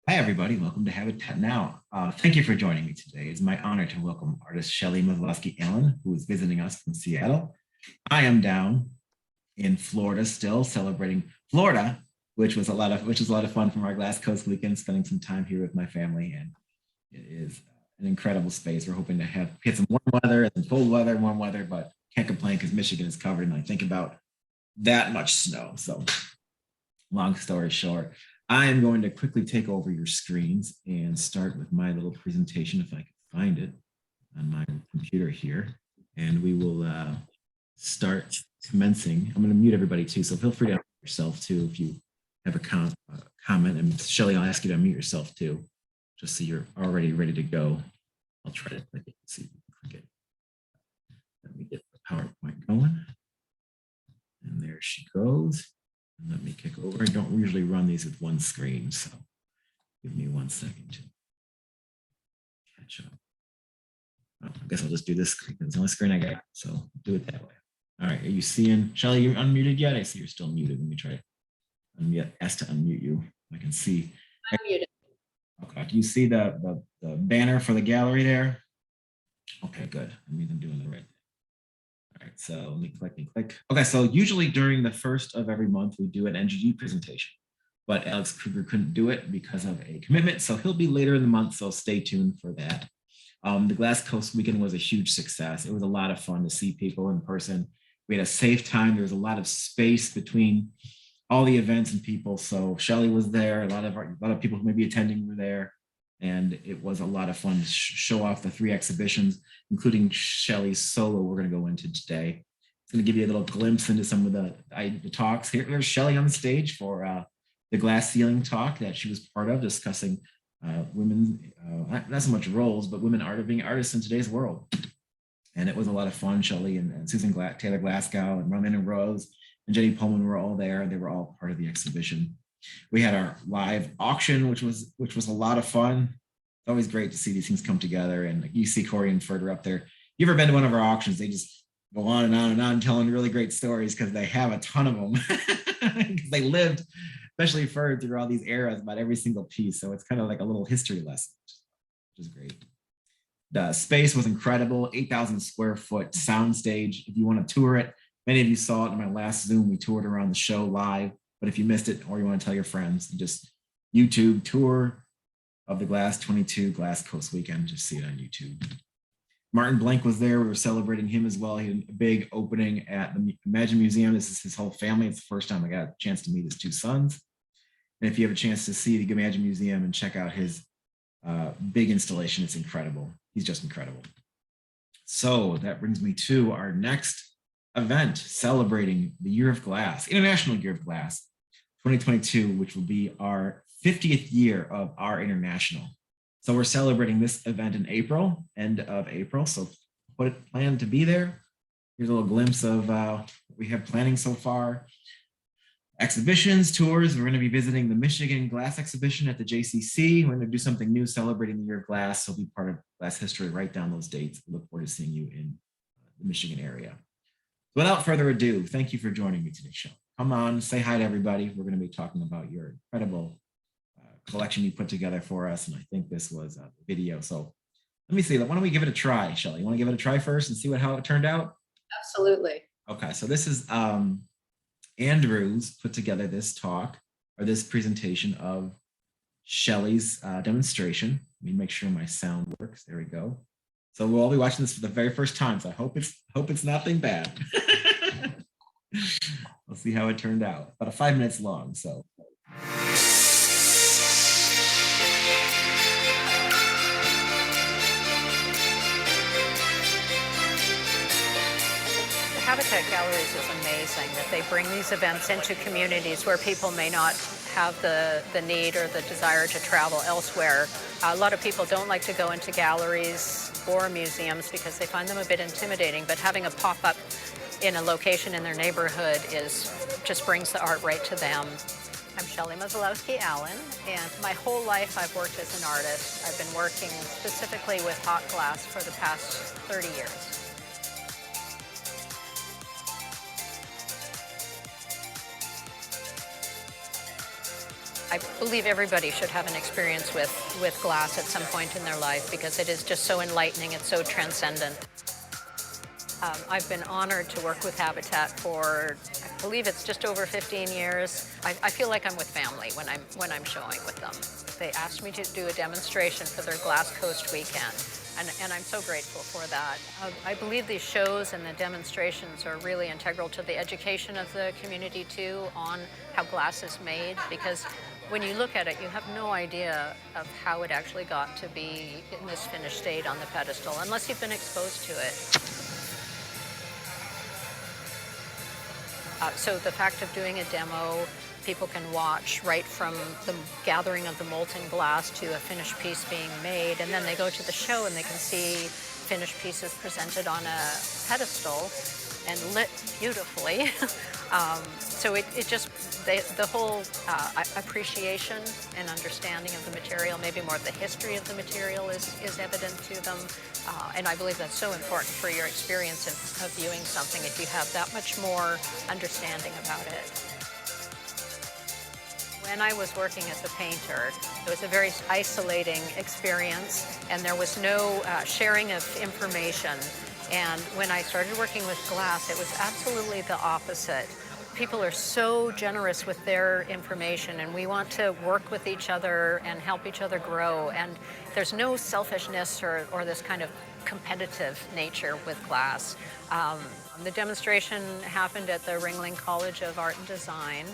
Hi, everybody. Welcome to Habitat Now. Thank you for joining me today. It's my honor to welcome artist Shelley Muzylowski Allen, who is visiting us from Seattle. I am down in Florida still celebrating Florida, which was a lot of fun from our Glass Coast weekend, spending some time here with my family, and it is an incredible space. We're hoping to get some warm weather and some cold weather, warm weather, but can't complain because Michigan is covered, and I think about that much snow. So long story short, I am going to quickly take over your screens and start with my little presentation if I can find it on my computer here. And we will start commencing. I'm going to mute everybody too, so feel free to unmute yourself too if you have a comment. And Shelley, I'll ask you to unmute yourself too, just so you're already ready to go. I'll try to click it. See if you can click it. Let me get the PowerPoint going. And there she goes. And let me kick over. I don't usually run these with one screen, so give me 1 second to catch up. Oh, I guess I'll just do this screen. It's the only screen I got, so do it that way. All right, are you seeing, Shelley, you're unmuted yet? I see you're still muted. Let me try to ask to unmute you. I can see. I'm muted. Okay, do you see the banner for the gallery there? Okay, good. I mean, I'm doing the right thing. All right, so let me click. Okay, so usually during the first of every month, we do an NGG presentation, but Alex Kruger couldn't do it because of a commitment, so he'll be later in the month, so stay tuned for that. The Glass Coast weekend was a huge success. It was a lot of fun to see people in person. We had a safe time. There was a lot of space between all the events and people, so Shelley was there. A lot of people who may be attending were there. And it was a lot of fun to show off the 3 exhibitions, including Shelley's solo we're going to go into today. It's going to give you a little glimpse into some of the talks. There's Shelley on the stage for the glass ceiling talk that she was part of, discussing women, not so much roles, but women being artists in today's world. And it was a lot of fun. Shelley and Susan Taylor Glasgow and Roman and Rose and Jenny Pullman were all there. They were all part of the exhibition. We had our live auction, which was a lot of fun. It's always great to see these things come together. And you see Corey and Ferder up there. You ever been to one of our auctions? They just go on and on and on, telling really great stories because they have a ton of them. Because they lived, especially Ferder, through all these eras about every single piece. So it's kind of like a little history lesson, which is great. The space was incredible, 8,000 square foot sound stage. If you want to tour it, many of you saw it in my last Zoom. We toured around the show live. But if you missed it or you want to tell your friends, just YouTube tour of the Glass 22 Glass Coast weekend. Just see it on YouTube. Martin Blank was there. We were celebrating him as well. He had a big opening at the Imagine Museum. This is his whole family. It's the first time I got a chance to meet his 2 sons. And if you have a chance to see the Imagine Museum and check out his big installation, it's incredible. He's just incredible. So that brings me to our next event, celebrating the Year of Glass, International Year of Glass 2022, which will be our 50th year of our international. So we're celebrating this event in April, end of April. So plan to be there. Here's a little glimpse of what we have planning so far. Exhibitions, tours. We're going to be visiting the Michigan Glass Exhibition at the JCC. We're going to do something new celebrating the Year of Glass. So be part of Glass history. Write down those dates. We look forward to seeing you in the Michigan area. Without further ado, thank you for joining me today, Shelley. Come on, say hi to everybody. We're going to be talking about your incredible collection you put together for us. And I think this was a video. So let me see. Why don't we give it a try, Shelley? You want to give it a try first and see how it turned out? Absolutely. Okay, so this is Andrews put together this talk or this presentation of Shelley's demonstration. Let me make sure my sound works. There we go. So we'll all be watching this for the very first time. So I hope it's nothing bad. We'll see how it turned out. About 5 minutes long. So. Habitat Galleries is amazing that they bring these events into communities where people may not have the need or the desire to travel elsewhere. A lot of people don't like to go into galleries or museums because they find them a bit intimidating, but having a pop-up in a location in their neighborhood just brings the art right to them. I'm Shelley Muzylowski Allen, and my whole life I've worked as an artist. I've been working specifically with hot glass for the past 30 years. I believe everybody should have an experience with glass at some point in their life because it is just so enlightening, it's so transcendent. I've been honored to work with Habitat for, I believe it's just over 15 years. I feel like I'm with family when I'm showing with them. They asked me to do a demonstration for their Glass Coast weekend, and I'm so grateful for that. I believe these shows and the demonstrations are really integral to the education of the community too on how glass is made, because when you look at it, you have no idea of how it actually got to be in this finished state on the pedestal unless you've been exposed to it. So the fact of doing a demo, people can watch right from the gathering of the molten glass to a finished piece being made, and then they go to the show and they can see finished pieces presented on a pedestal and lit beautifully. So it just, the whole appreciation and understanding of the material, maybe more of the history of the material is evident to them. And I believe that's so important for your experience of viewing something if you have that much more understanding about it. When I was working as a painter, it was a very isolating experience, and there was no sharing of information. And when I started working with glass, it was absolutely the opposite. People are so generous with their information, and we want to work with each other and help each other grow. And there's no selfishness or this kind of competitive nature with glass. The demonstration happened at the Ringling College of Art and Design,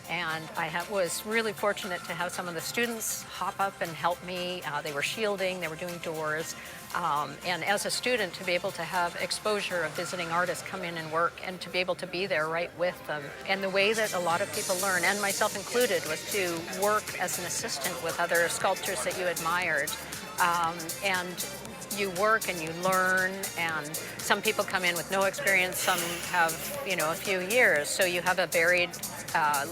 and I was really fortunate to have some of the students hop up and help me. They were shielding, they were doing doors. And as a student, to be able to have exposure of visiting artists come in and work and to be able to be there right with them. And the way that a lot of people learn, and myself included, was to work as an assistant with other sculptors that you admired. And you work and you learn, and some people come in with no experience, some have, a few years. So you have a varied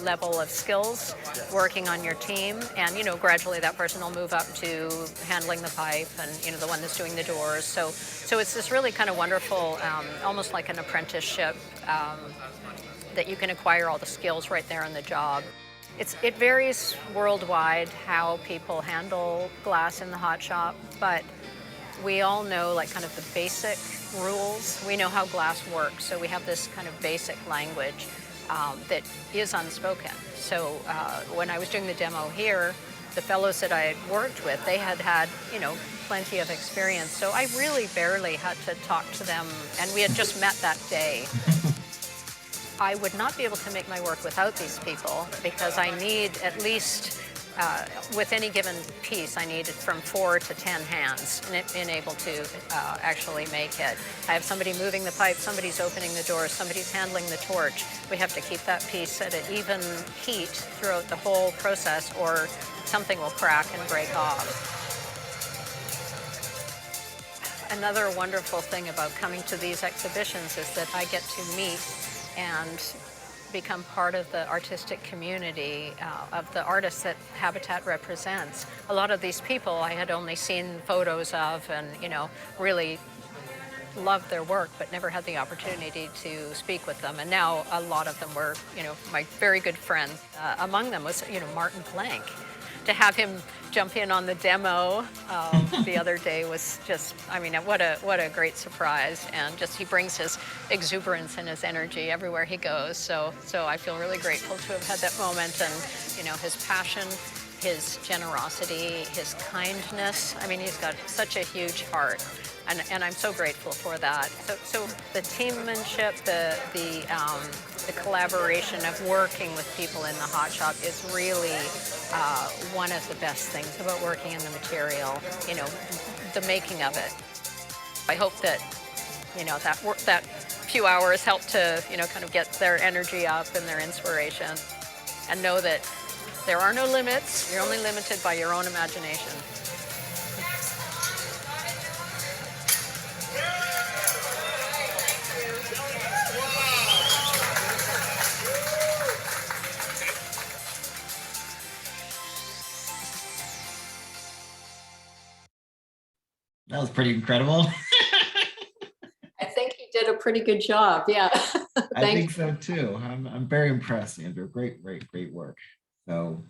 level of skills working on your team, and gradually that person will move up to handling the pipe and the one that's doing the doors. So it's this really kind of wonderful, almost like an apprenticeship, that you can acquire all the skills right there on the job. It varies worldwide how people handle glass in the hot shop, but we all know kind of the basic rules. We know how glass works, so we have this kind of basic language that is unspoken. So when I was doing the demo here, the fellows that I had worked with, they had plenty of experience, so I really barely had to talk to them, and we had just met that day. I would not be able to make my work without these people, because I need at least, with any given piece, I need from 4 to 10 hands in able to actually make it. I have somebody moving the pipe, somebody's opening the doors, somebody's handling the torch. We have to keep that piece at an even heat throughout the whole process, or something will crack and break off. Another wonderful thing about coming to these exhibitions is that I get to meet and become part of the artistic community of the artists that Habitat represents. A lot of these people I had only seen photos of and, really loved their work, but never had the opportunity to speak with them. And now a lot of them were, my very good friend. Among them was, Martin Blank. To have him jump in on the demo the other day was just, what a great surprise. And just he brings his exuberance and his energy everywhere he goes. So I feel really grateful to have had that moment, and his passion, his generosity, his kindness. He's got such a huge heart, and I'm so grateful for that. So the teammanship, the collaboration of working with people in the hot shop is really one of the best things about working in the material, the making of it. I hope that, that few hours help to, kind of get their energy up and their inspiration, and know that there are no limits. You're only limited by your own imagination. That was pretty incredible. I think he did a pretty good job. Yeah. I think so too. I'm very impressed, Andrew. Great work. So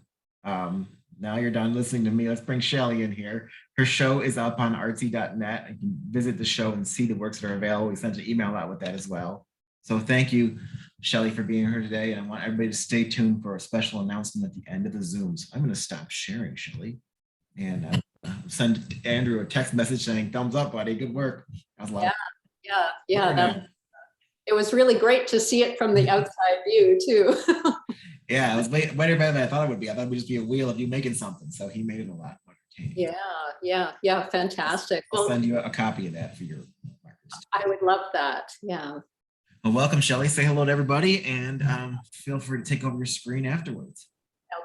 Now you're done listening to me. Let's bring Shelley in here. Her show is up on artsy.net. You can visit the show and see the works that are available. We sent an email out with that as well. So thank you, Shelley, for being here today. And I want everybody to stay tuned for a special announcement at the end of the Zooms. I'm going to stop sharing, Shelley, and send Andrew a text message saying, thumbs up, buddy. Good work. That was a lot. Yeah. It was really great to see it from the outside view too. Yeah, it was way better than I thought it would be. I thought it would just be a wheel of you making something. So he made it a lot more entertaining. Yeah, fantastic. I'll send you a copy of that for your records. I would love that. Yeah. Well, welcome, Shelley. Say hello to everybody and feel free to take over your screen afterwards.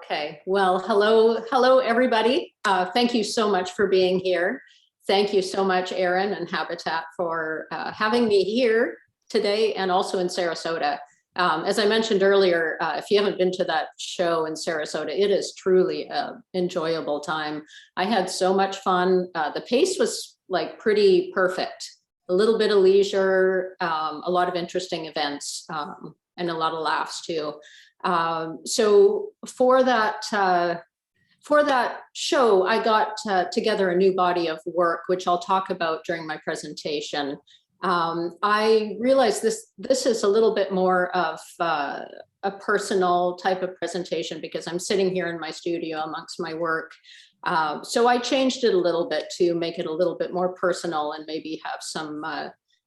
Okay. Well, hello, everybody. Thank you so much for being here. Thank you so much, Erin and Habatat, for having me here today and also in Sarasota. As I mentioned earlier, if you haven't been to that show in Sarasota, it is truly an enjoyable time. I had so much fun. The pace was like pretty perfect. A little bit of leisure, a lot of interesting events, and a lot of laughs too. So for that show, I got together a new body of work, which I'll talk about during my presentation. I realized this is a little bit more of a personal type of presentation because I'm sitting here in my studio amongst my work. So I changed it a little bit to make it a little bit more personal and maybe have some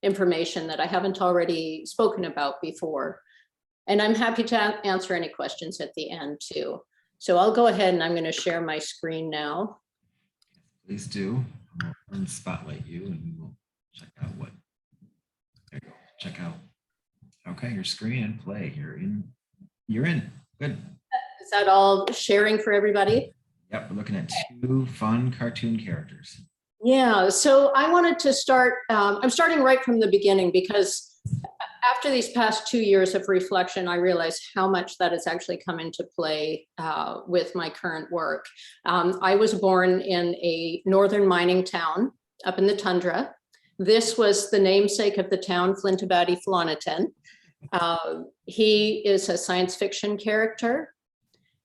information that I haven't already spoken about before. And I'm happy to answer any questions at the end too. So I'll go ahead and I'm going to share my screen now. Please do. I'll spotlight you and we'll check out what. There you go. Check out. Okay, your screen and play. You're in. Good. Is that all sharing for everybody? Yep, we're looking at two fun cartoon characters. Yeah, so I wanted to start, I'm starting right from the beginning because after these past 2 years of reflection, I realized how much that has actually come into play with my current work. I was born in a northern mining town up in the tundra. This was the namesake of the town, Flintabadi Flanagan. He is a science fiction character.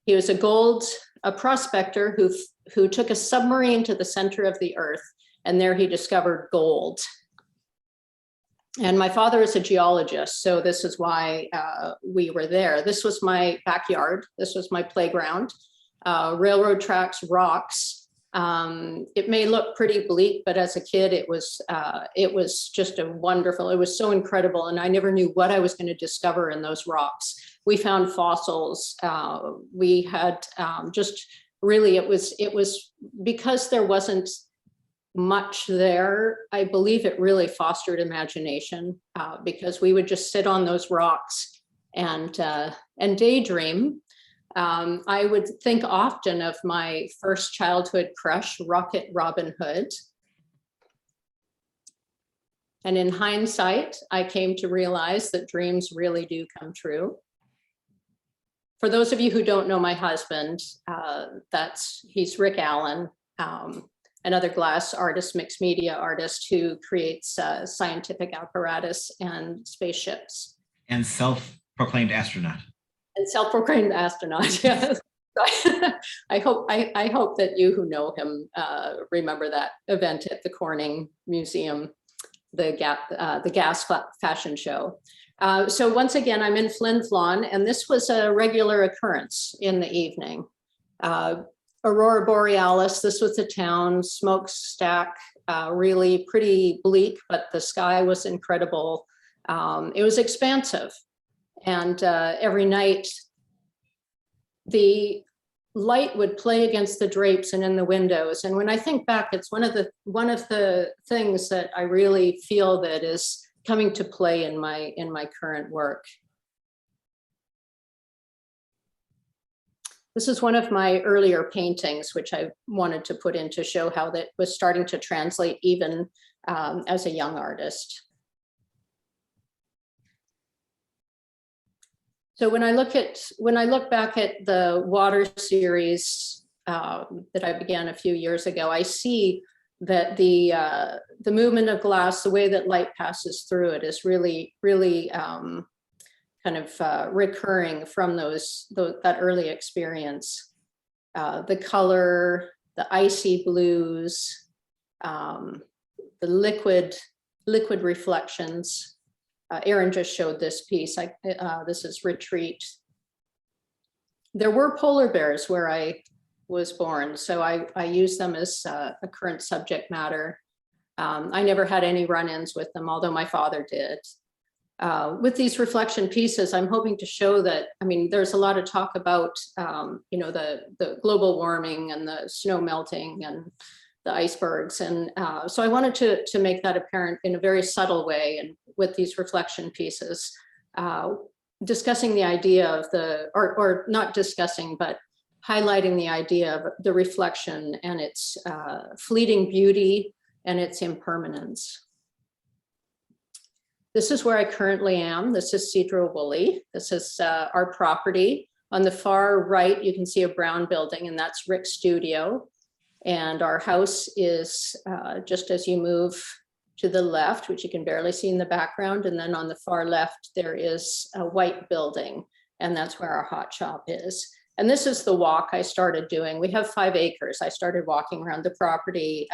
He was a prospector who took a submarine to the center of the earth, and there he discovered gold. And my father is a geologist, so this is why we were there. This was my backyard. This was my playground. Railroad tracks, rocks. It may look pretty bleak, but as a kid, it was just it was so incredible. And I never knew what I was going to discover in those rocks. We found fossils. We had just really, it was because there wasn't much there. I believe it really fostered imagination because we would just sit on those rocks and daydream. I would think often of my first childhood crush, Rocket Robin Hood. And in hindsight, I came to realize that dreams really do come true. For those of you who don't know my husband, he's Rick Allen, another glass artist, mixed media artist who creates scientific apparatus and spaceships. And self-proclaimed astronaut. And self-proclaimed astronaut, yes. I hope that you who know him remember that event at the Corning Museum, the gas fashion show. So once again, I'm in Flin Flon, and this was a regular occurrence in the evening. Aurora Borealis, this was the town, smokestack, really pretty bleak, but the sky was incredible. It was expansive. And every night, the light would play against the drapes and in the windows. And when I think back, it's one of the things that I really feel that is coming to play in my current work. This is one of my earlier paintings, which I wanted to put in to show how that was starting to translate even as a young artist. So when I look back at the water series that I began a few years ago, I see that the movement of glass, the way that light passes through it, is really kind of recurring from that early experience. the color, the icy blues, the liquid reflections. Erin just showed this piece. This is Retreat. There were polar bears where I was born, so I use them as a current subject matter. I never had any run-ins with them, although my father did. With these reflection pieces, I'm hoping to show that, I mean, there's a lot of talk about, you know, the global warming and the snow melting and the icebergs. And so I wanted to make that apparent in a very subtle way. And with these reflection pieces, discussing the idea of or not discussing, but highlighting the idea of the reflection and its fleeting beauty and its impermanence. This is where I currently am. This is Cedro Woolley. This is our property. On the far right, you can see a brown building, and that's Rick's studio. And our house is just as you move to the left, which you can barely see in the background. And then on the far left, there is a white building, and that's where our hot shop is. And this is the walk I started doing. We have 5 acres. I started walking around the property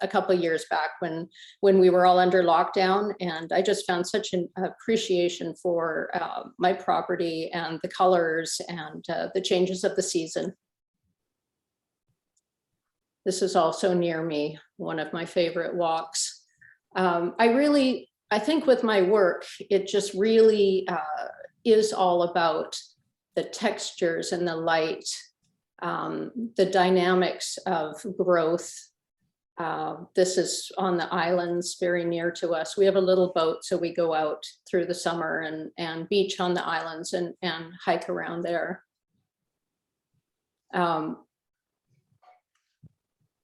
a couple of years back when we were all under lockdown. And I just found such an appreciation for my property and the colors and the changes of the season. This is also near me, one of my favorite walks. I think with my work, it just really is all about the textures and the light, the dynamics of growth. This is on the islands very near to us. We have a little boat, so we go out through the summer and beach on the islands and hike around there.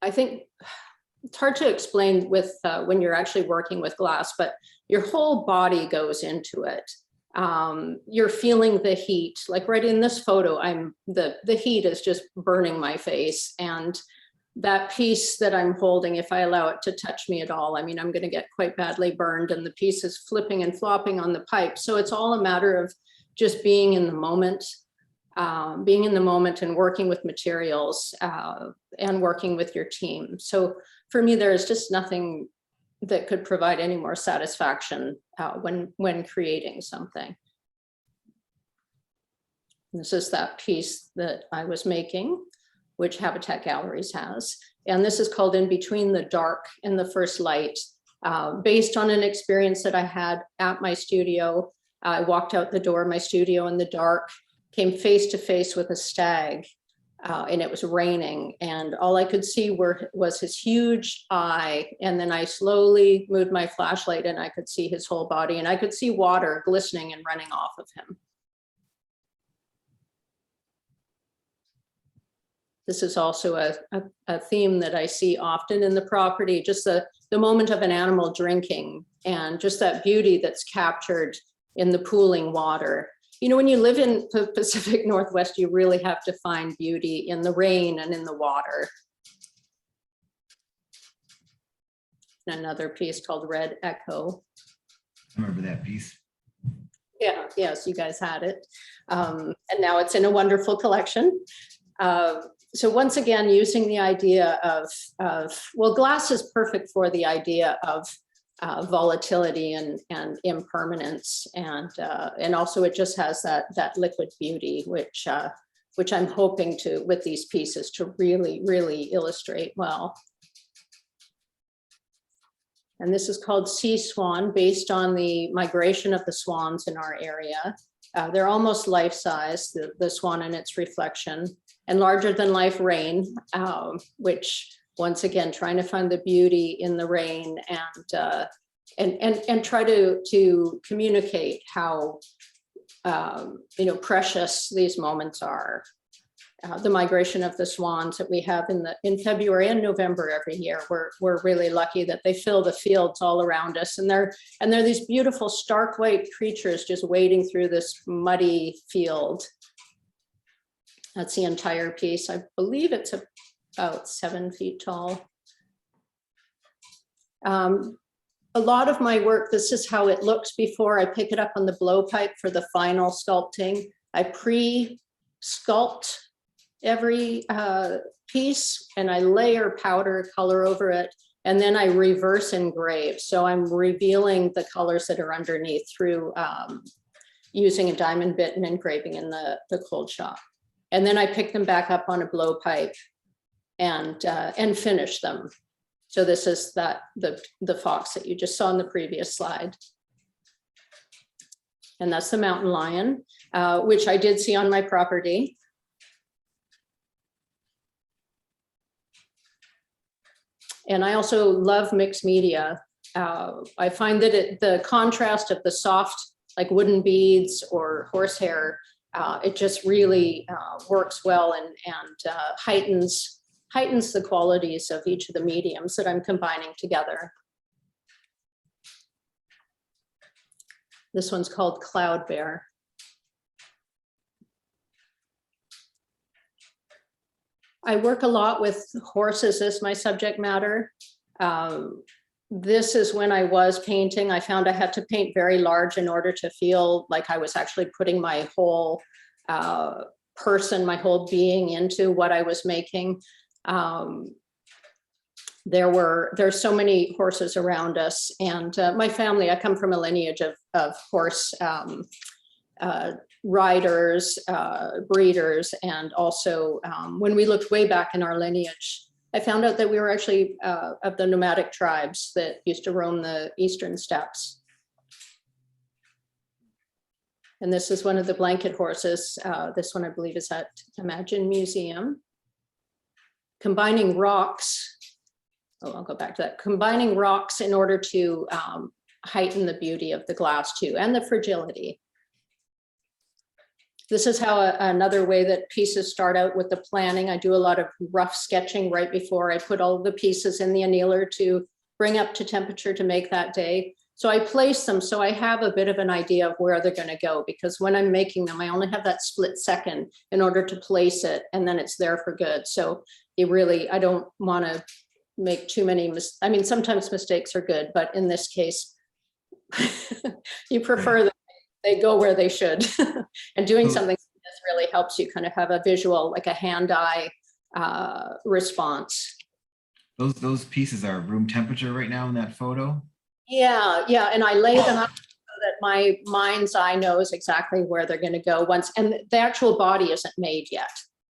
I think it's hard to explain with when you're actually working with glass, but your whole body goes into it. You're feeling the heat, like right in this photo, the heat is just burning my face. And that piece that I'm holding, if I allow it to touch me at all, I mean, I'm going to get quite badly burned, and the piece is flipping and flopping on the pipe. So it's all a matter of just being in the moment and working with materials and working with your team. So for me, there is just nothing that could provide any more satisfaction when creating something. This is that piece that I was making, which Habatat Galleries has. And this is called In Between the Dark and the First Light, based on an experience that I had at my studio. I walked out the door of my studio in the dark, came face to face with a stag, and it was raining, and all I could see was his huge eye. And then I slowly moved my flashlight and I could see his whole body, and I could see water glistening and running off of him. This is also a theme that I see often in the property, just the moment of an animal drinking and just that beauty that's captured in the pooling water. You know, when you live in the Pacific Northwest, you really have to find beauty in the rain and in the water. Another piece called Red Echo. I remember that piece. Yeah, yes, you guys had it. And now it's in a wonderful collection. So once again, using the idea of well, glass is perfect for the idea of volatility and impermanence, and also it just has that liquid beauty, which I'm hoping to, with these pieces, to really illustrate well. And this is called Sea Swan, based on the migration of the swans in our area. They're almost life-size, the swan and its reflection, and larger than life rain, which once again, trying to find the beauty in the rain and try to communicate how precious these moments are. The migration of the swans that we have in February and November every year, we're really lucky that they fill the fields all around us, and they're these beautiful stark white creatures just wading through this muddy field. That's the entire piece. I believe it's about 7 feet tall. A lot of my work, this is how it looks before I pick it up on the blowpipe for the final sculpting. I pre-sculpt piece, and I layer powder color over it, and then I reverse engrave. So I'm revealing the colors that are underneath through using a diamond bit and engraving in the cold shop. And then I pick them back up on a blowpipe and finish them. So this is the fox that you just saw in the previous slide. And that's the mountain lion, which I did see on my property. And I also love mixed media. I find that the contrast of the soft, like wooden beads or horsehair, it just really works well and heightens the qualities of each of the mediums that I'm combining together. This one's called Cloud Bear. I work a lot with horses as my subject matter. This is when I was painting. I found I had to paint very large in order to feel like I was actually putting my whole person, my whole being into what I was making. There's so many horses around us, and my family, I come from a lineage of horse riders, breeders, and also when we looked way back in our lineage, I found out that we were actually of the nomadic tribes that used to roam the eastern steppes. And this is one of the blanket horses. This one I believe is at Imagine Museum. Combining rocks, I'll go back to that. Combining rocks in order to heighten the beauty of the glass too, and the fragility. This is how another way that pieces start out with the planning. I do a lot of rough sketching right before I put all the pieces in the annealer to bring up to temperature to make that day. So I place them so I have a bit of an idea of where they're going to go, because when I'm making them, I only have that split second in order to place it, and then it's there for good. So I don't want to make too many I mean, sometimes mistakes are good, but in this case, you prefer that they go where they should. And doing something like this really helps you kind of have a visual, like a hand-eye response. Those pieces are room temperature right now in that photo? Yeah, and I lay them up so that my mind's eye knows exactly where they're going to go and the actual body isn't made yet.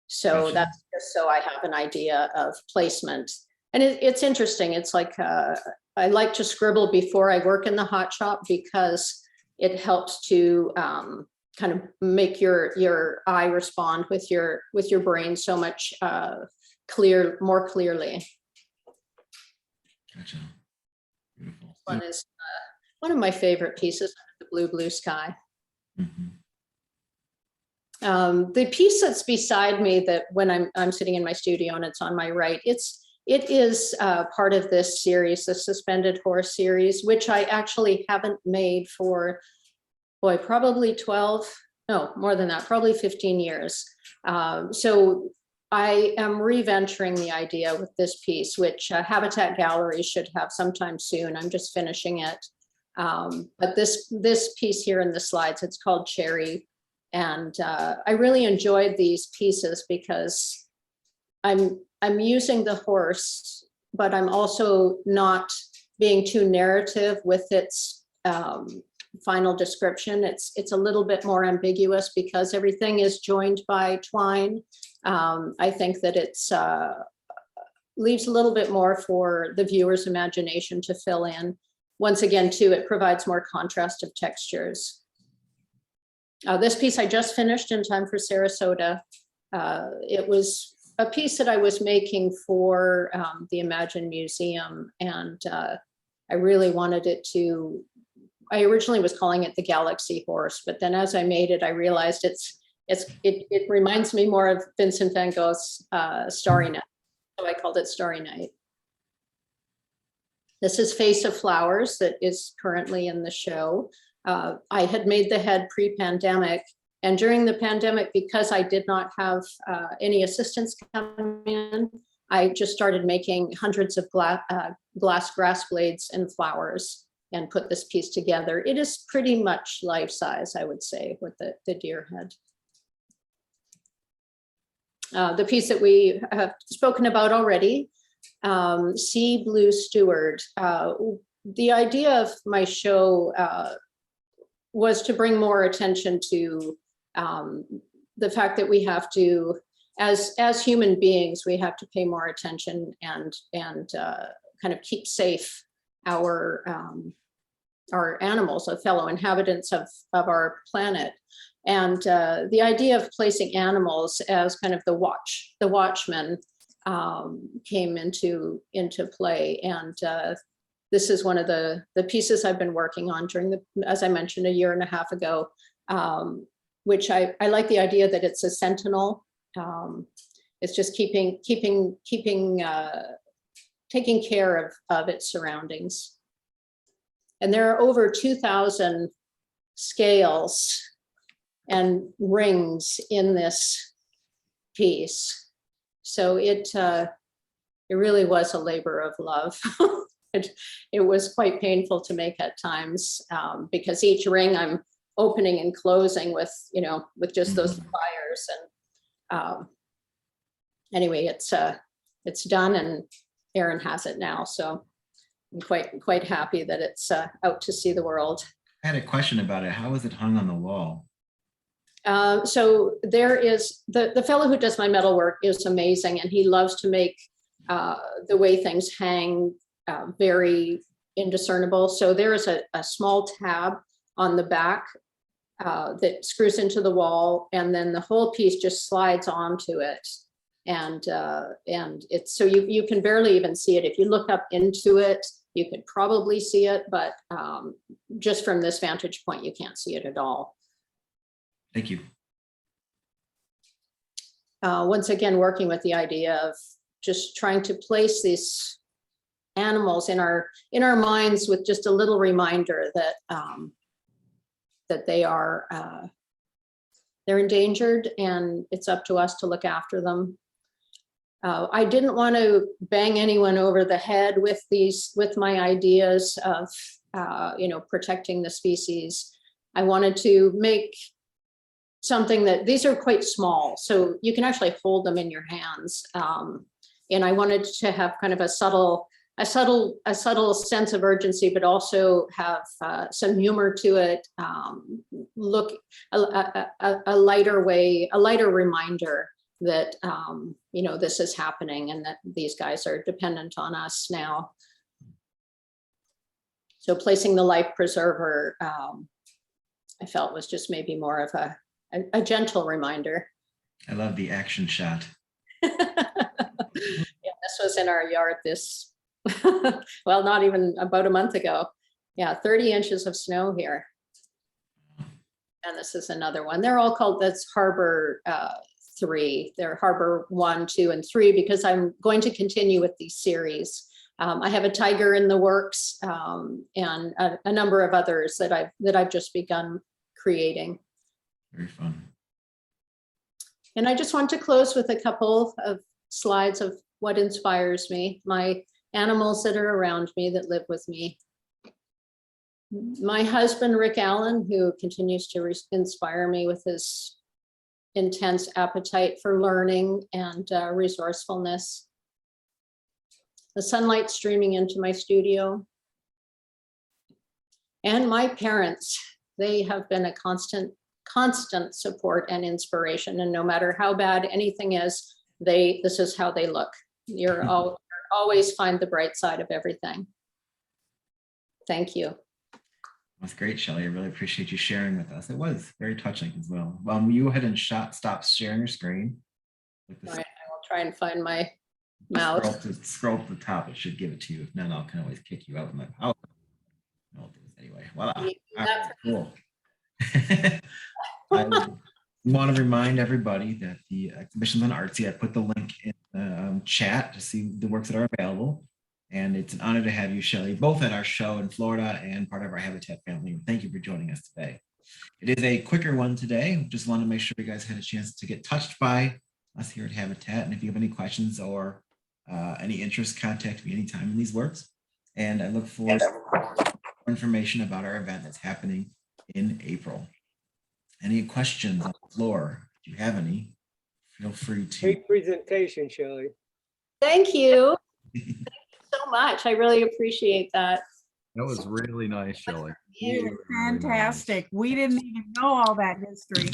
So Gotcha. that's just so I have an idea of placement. And it's interesting. It's like, I like to scribble before I work in the hot shop, because it helps to kind of make your eye respond with your brain so much more clearly. Gotcha. Beautiful. One is one of my favorite pieces, the blue sky. Mm-hmm. The piece that's beside me, that when I'm sitting in my studio and it's on my right, it is part of this series, the Suspended Horse series, which I actually haven't made for, probably 12, no, more than that, probably 15 years. So I am re-venturing the idea with this piece, which Habatat Gallery should have sometime soon. I'm just finishing it. But this piece here in the slides, it's called Cherry. And I really enjoyed these pieces because I'm using the horse, but I'm also not being too narrative with its final description. It's a little bit more ambiguous because everything is joined by twine. I think that it's leaves a little bit more for the viewer's imagination to fill in. Once again, too, it provides more contrast of textures. This piece I just finished in time for Sarasota. It was a piece that I was making for the Imagine Museum, and I really wanted it to, I originally was calling it the Galaxy Horse, but then as I made it, I realized it reminds me more of Vincent van Gogh's Starry Night, so I called it Starry Night. This is Face of Flowers that is currently in the show. I had made the head pre-pandemic, and during the pandemic, because I did not have any assistants come in, I just started making hundreds of glass grass blades and flowers and put this piece together. It is pretty much life size, I would say, with the deer head. the piece that we have spoken about already, Sea Blue Steward. The idea of my show was to bring more attention to the fact that we have to, as human beings, we have to pay more attention and kind of keep safe our animals, our fellow inhabitants of our planet. And the idea of placing animals as kind of the watchmen came into play. And this is one of the pieces I've been working on during as I mentioned, a year and a half ago, which I like the idea that it's a sentinel. It's just taking care of its surroundings. And there are over 2,000 scales and rings in this piece. So it really was a labor of love. It was quite painful to make at times, because each ring I'm opening and closing with just those fires. And anyway, it's done, and Erin has it now. So I'm quite happy that it's out to see the world. I had a question about it. How is it hung on the wall? So there is the fellow who does my metal work is amazing, and he loves to make the way things hang very indiscernible. So there is a small tab on the back that screws into the wall, and then the whole piece just slides onto it. And it's so you can barely even see it. If you look up into it, you could probably see it, but just from this vantage point, you can't see it at all. Thank you. Once again, working with the idea of just trying to place these animals in our minds with just a little reminder that that they're endangered, and it's up to us to look after them. I didn't want to bang anyone over the head with my ideas of protecting the species. I wanted to make something that these are quite small, so you can actually hold them in your hands. And I wanted to have kind of a subtle sense of urgency, but also have some humor to it. Look, a lighter reminder that this is happening, and that these guys are dependent on us now. So placing the life preserver, I felt was just maybe more of a gentle reminder. I love the action shot. Yeah, this was in our yard well, not even about a month ago. Yeah, 30 inches of snow here. And this is another one. They're all called, that's Harbor 3. They're Harbor 1, 2, and 3, because I'm going to continue with these series. I have a tiger in the works, and a number of others that I've just begun creating. Very fun. And I just want to close with a couple of slides of what inspires me, my animals that are around me that live with me. My husband, Rick Allen, who continues to inspire me with his intense appetite for learning and resourcefulness. The sunlight streaming into my studio. And my parents, they have been a constant support and inspiration. And no matter how bad anything is, this is how they look. You're always find the bright side of everything. Thank you. That's great, Shelley. I really appreciate you sharing with us. It was very touching as well. Will you go ahead and stop sharing your screen? All right, I will try and find my mouse. Scroll to the top. It should give it to you. If not, I can always kick you out of my power. I'll do this anyway. Voila. Right, cool. I want to remind everybody that the exhibition's on Artsy. I put the link in the chat to see the works that are available. And it's an honor to have you, Shelley, both at our show in Florida and part of our Habatat family. Thank you for joining us today. It is a quicker one today. Just want to make sure you guys had a chance to get touched by us here at Habatat. And if you have any questions or any interest, contact me anytime in these works. And I look forward to more information about our event that's happening in April. Any questions on the floor? If you have any, Feel free to. Great presentation, Shelley. Thank you so much. I really appreciate that. That was really nice, Shelley. You Really, were really nice. fantastic. We didn't even know all that history.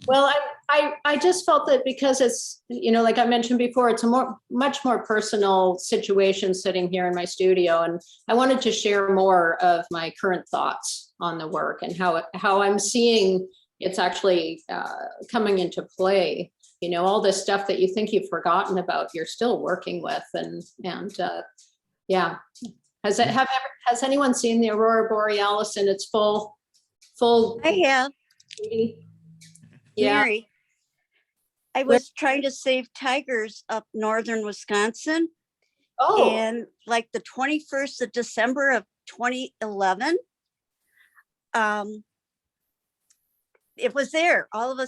Well, I just felt that because it's, you know, like I mentioned before, it's a much more personal situation sitting here in my studio. And I wanted to share more of my current thoughts on the work and how I'm seeing it's actually coming into play. You know, all this stuff that you think you've forgotten about, you're still working with. And yeah. Has anyone seen the Aurora Borealis in its full? I have, Yeah. Mary. I was trying to save tigers up northern Wisconsin, Oh, and like the 21st of December of 2011, it was there. All of a